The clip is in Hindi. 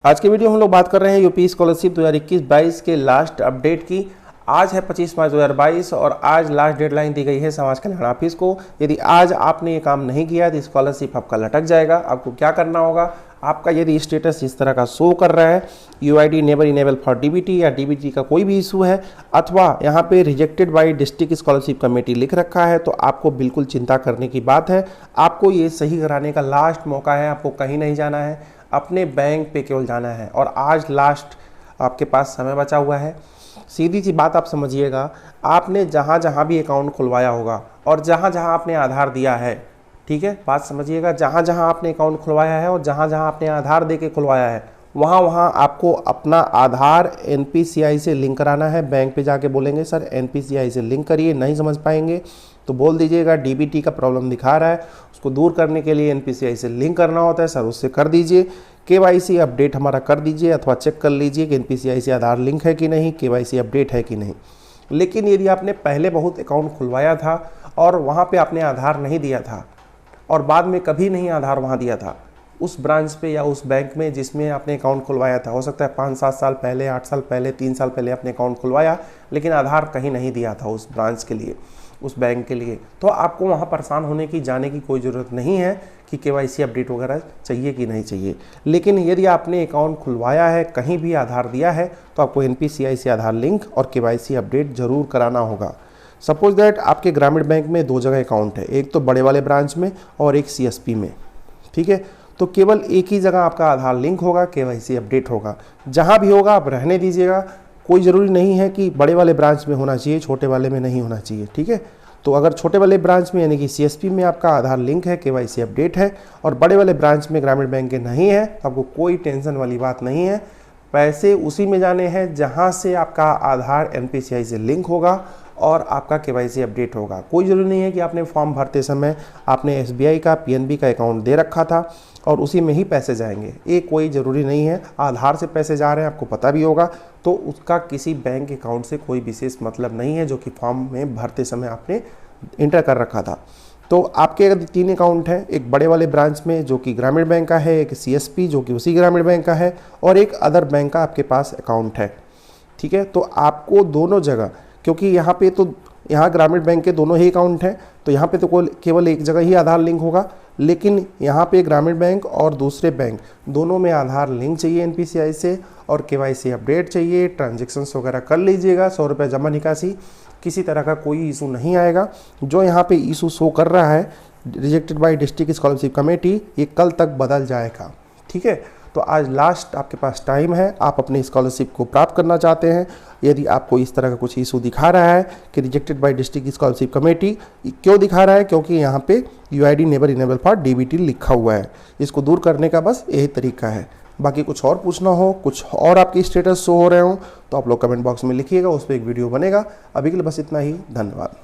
आज के वीडियो हम लोग बात कर रहे हैं यूपी स्कॉलरशिप 2021-22 के लास्ट अपडेट की। आज है 25 मार्च 2022 और आज लास्ट डेडलाइन दी गई है समाज कल्याण ऑफिस को। यदि आज आपने ये काम नहीं किया तो स्कॉलरशिप आपका लटक जाएगा। आपको क्या करना होगा, आपका यदि स्टेटस इस तरह का शो कर रहा है, UID never enable for DBT या डीबीटी का कोई भी इशू है, अथवा यहाँ पे rejected by district scholarship committee लिख रखा है, तो आपको बिल्कुल चिंता करने की बात है। आपको ये सही कराने का लास्ट मौका है। आपको कहीं नहीं जाना है, अपने बैंक पे केवल जाना है और आज लास्ट आपके पास समय बचा हुआ है। सीधी सी बात आप समझिएगा, आपने जहाँ जहाँ भी अकाउंट खुलवाया होगा और जहाँ जहाँ आपने आधार दिया है, ठीक है, बात समझिएगा, जहाँ जहाँ आपने अकाउंट खुलवाया है और जहाँ जहाँ आपने आधार दे के खुलवाया है, वहाँ वहाँ आपको अपना आधार एनपीसीआई से लिंक कराना है। बैंक पे जाके बोलेंगे सर एनपीसीआई से लिंक करिए, नहीं समझ पाएंगे तो बोल दीजिएगा डीबीटी का प्रॉब्लम दिखा रहा है, उसको दूर करने के लिए एनपीसीआई से लिंक करना होता है, सर उससे कर दीजिए। केवाईसी अपडेट हमारा कर दीजिए अथवा चेक कर लीजिए कि एनपीसीआई से आधार लिंक है कि नहीं, केवाईसी अपडेट है कि नहीं। लेकिन यदि आपने पहले बहुत अकाउंट खुलवाया था और वहाँ पे आपने आधार नहीं दिया था और बाद में कभी नहीं आधार वहाँ दिया था उस ब्रांच पे या उस बैंक में जिसमें आपने अकाउंट खुलवाया था, हो सकता है 5-7 साल पहले, 8 साल पहले, 3 साल पहले आपने अकाउंट खुलवाया लेकिन आधार कहीं नहीं दिया था उस ब्रांच के लिए, उस बैंक के लिए, तो आपको वहाँ परेशान होने की, जाने की कोई ज़रूरत नहीं है कि केवाईसी अपडेट वगैरह चाहिए कि नहीं चाहिए। लेकिन यदि आपने अकाउंट खुलवाया है, कहीं भी आधार दिया है, तो आपको एनपीसीआई से आधार लिंक और केवाईसी अपडेट जरूर कराना होगा। सपोज दैट आपके ग्रामीण बैंक में 2 जगह अकाउंट है, एक तो बड़े वाले ब्रांच में और एक सीएसपी में, ठीक है, तो केवल एक ही जगह आपका आधार लिंक होगा, केवाईसी अपडेट होगा। जहाँ भी होगा आप रहने दीजिएगा, कोई ज़रूरी नहीं है कि बड़े वाले ब्रांच में होना चाहिए, छोटे वाले में नहीं होना चाहिए, ठीक है। तो अगर छोटे वाले ब्रांच में यानी कि सीएसपी में आपका आधार लिंक है, केवाईसी अपडेट है, और बड़े वाले ब्रांच में ग्रामीण बैंक के नहीं है, तो आपको कोई टेंशन वाली बात नहीं है। पैसे उसी में जाने हैं जहाँ से आपका आधार एनपीसीआई से लिंक होगा और आपका केवाईसी अपडेट होगा। कोई ज़रूरी नहीं है कि आपने फॉर्म भरते समय आपने एसबीआई का, पीएनबी का अकाउंट दे रखा था और उसी में ही पैसे जाएंगे, ये कोई ज़रूरी नहीं है। आधार से पैसे जा रहे हैं, आपको पता भी होगा, तो उसका किसी बैंक अकाउंट से कोई विशेष मतलब नहीं है जो कि फॉर्म में भरते समय आपने इंटर कर रखा था। तो आपके अगर 3 अकाउंट हैं, एक बड़े वाले ब्रांच में जो कि ग्रामीण बैंक का है, एक सीएसपी जो कि उसी ग्रामीण बैंक का है, और एक अदर बैंक का आपके पास अकाउंट है, ठीक है, तो आपको दोनों जगह, क्योंकि यहाँ पे तो यहाँ ग्रामीण बैंक के दोनों ही अकाउंट हैं, तो यहाँ पे तो केवल एक जगह ही आधार लिंक होगा, लेकिन यहाँ पे ग्रामीण बैंक और दूसरे बैंक दोनों में आधार लिंक चाहिए एनपीसीआई से और केवाईसी अपडेट चाहिए। ट्रांजेक्शन्स वगैरह कर लीजिएगा, 100 रुपये जमा निकासी, किसी तरह का कोई इशू नहीं आएगा। जो यहाँ पे इशू शो कर रहा है rejected by district scholarship committee, ये कल तक बदल जाएगा, ठीक है। तो आज लास्ट आपके पास टाइम है, आप अपनी स्कॉलरशिप को प्राप्त करना चाहते हैं। यदि आपको इस तरह का कुछ इशू दिखा रहा है कि rejected by district scholarship committee, क्यों दिखा रहा है, क्योंकि यहाँ पे UID never enable for DBT लिखा हुआ है। इसको दूर करने का बस यही तरीका है। बाकी कुछ और पूछना हो, कुछ और आपकी स्टेटस शो हो रहे हो, तो आप लोग कमेंट बॉक्स में लिखिएगा, उस पर एक वीडियो बनेगा। अभी के लिए बस इतना ही, धन्यवाद।